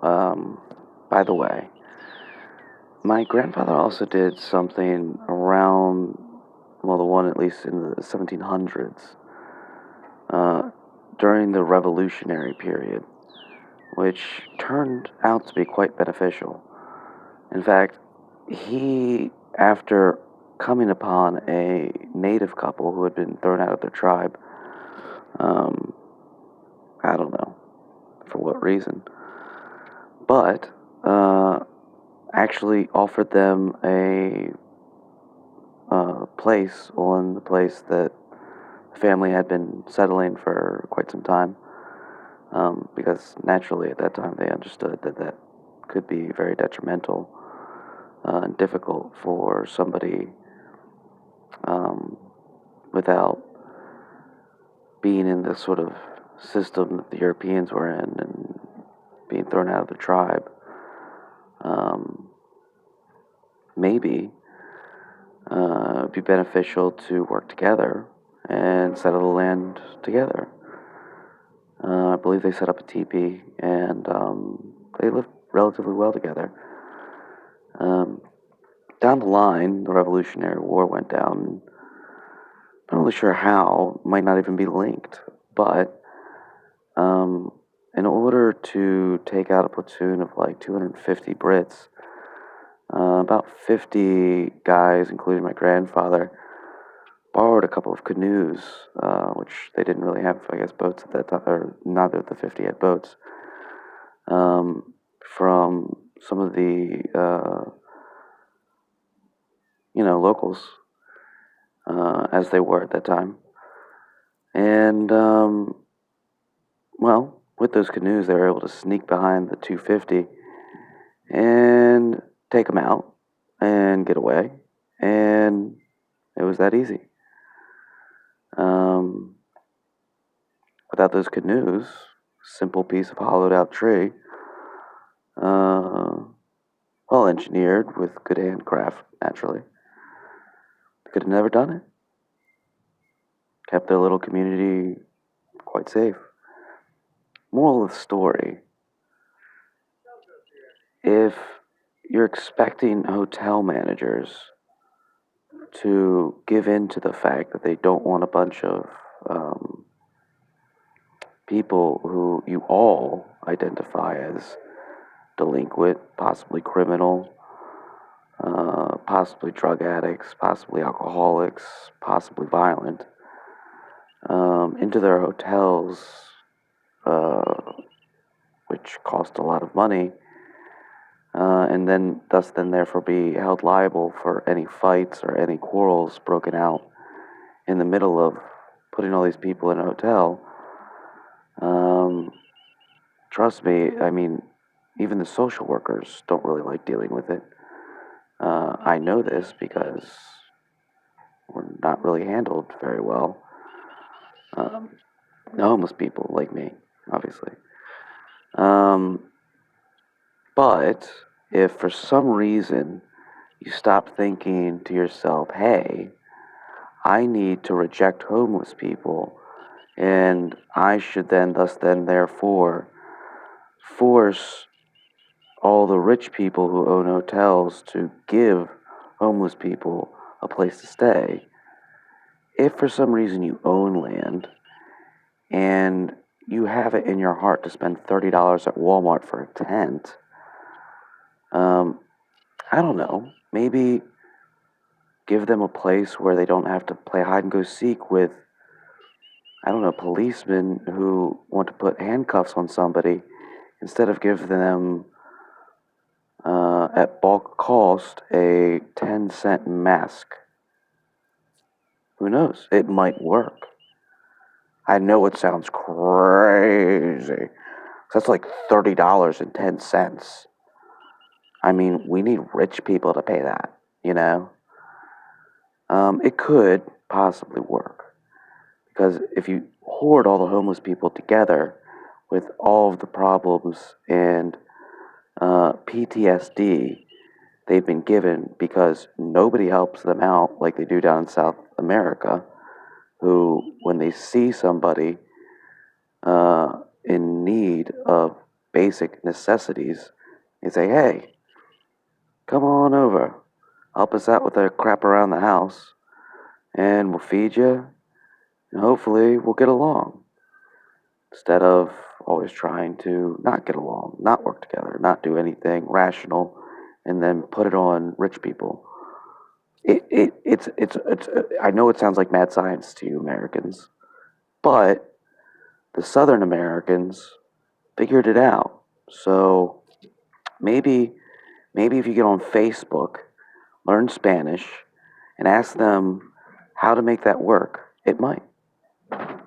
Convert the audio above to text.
um, by the way, my grandfather also did something around, well, the one at least in the 1700s, uh, during the Revolutionary period, which turned out to be quite beneficial. In fact, he, after coming upon a native couple who had been thrown out of their tribe, um, I don't know for what reason, but actually offered them a place on the place that the family had been settling for quite some time, because naturally at that time they understood that that could be very detrimental and difficult for somebody um, without being in the sort of system that the Europeans were in and being thrown out of the tribe. Um, Maybe it'd be beneficial to work together and settle the land together. I believe they set up a teepee and they lived relatively well together. Um, Down the line, the Revolutionary War went down. Not really sure how, might not even be linked, but um, in order to take out a platoon of like 250 Brits, about 50 guys, including my grandfather, borrowed a couple of canoes, which they didn't really have, I guess, boats at that time, or neither of the 50 had boats, from some of the, locals, as they were at that time. And, well, with those canoes, they were able to sneak behind the 250 and take them out and get away. And it was that easy. Um, Without those canoes, simple piece of hollowed out tree, uh, well engineered with good handcraft, naturally, could have never done it. Kept their little community quite safe. Moral of the story: if you're expecting hotel managers to give in to the fact that they don't want a bunch of um, people who you all identify as delinquent, possibly criminal, possibly drug addicts, possibly alcoholics, possibly violent, into their hotels, uh, which cost a lot of money, and then thus then therefore be held liable for any fights or any quarrels broken out in the middle of putting all these people in a hotel. Um, Trust me, I mean, even the social workers don't really like dealing with it. I know this because we're not really handled very well. Um, Homeless people like me, obviously. Um, but if for some reason you stop thinking to yourself, hey, I need to reject homeless people, and I should then, thus, then, therefore, force all the rich people who own hotels to give homeless people a place to stay. If for some reason you own land and you have it in your heart to spend $30 at Walmart for a tent, um, I don't know, maybe give them a place where they don't have to play hide and go seek with, I don't know, policemen who want to put handcuffs on somebody. Instead of give them, at bulk cost, a 10-cent mask. Who knows? It might work. I know it sounds crazy. That's like $30.10. I mean, we need rich people to pay that, you know? It could possibly work. Because if you hoard all the homeless people together with all of the problems and PTSD they've been given because nobody helps them out like they do down in South America, who, when they see somebody in need of basic necessities. You say, hey, come on over, help us out with the crap around the house, and we'll feed you, and hopefully we'll get along. Instead of always trying to not get along, not work together, not do anything rational, and then put it on rich people. It's I know it sounds like mad science to you Americans, but the Southern Americans figured it out. So maybe maybe if you get on Facebook, learn Spanish, and ask them how to make that work, it might.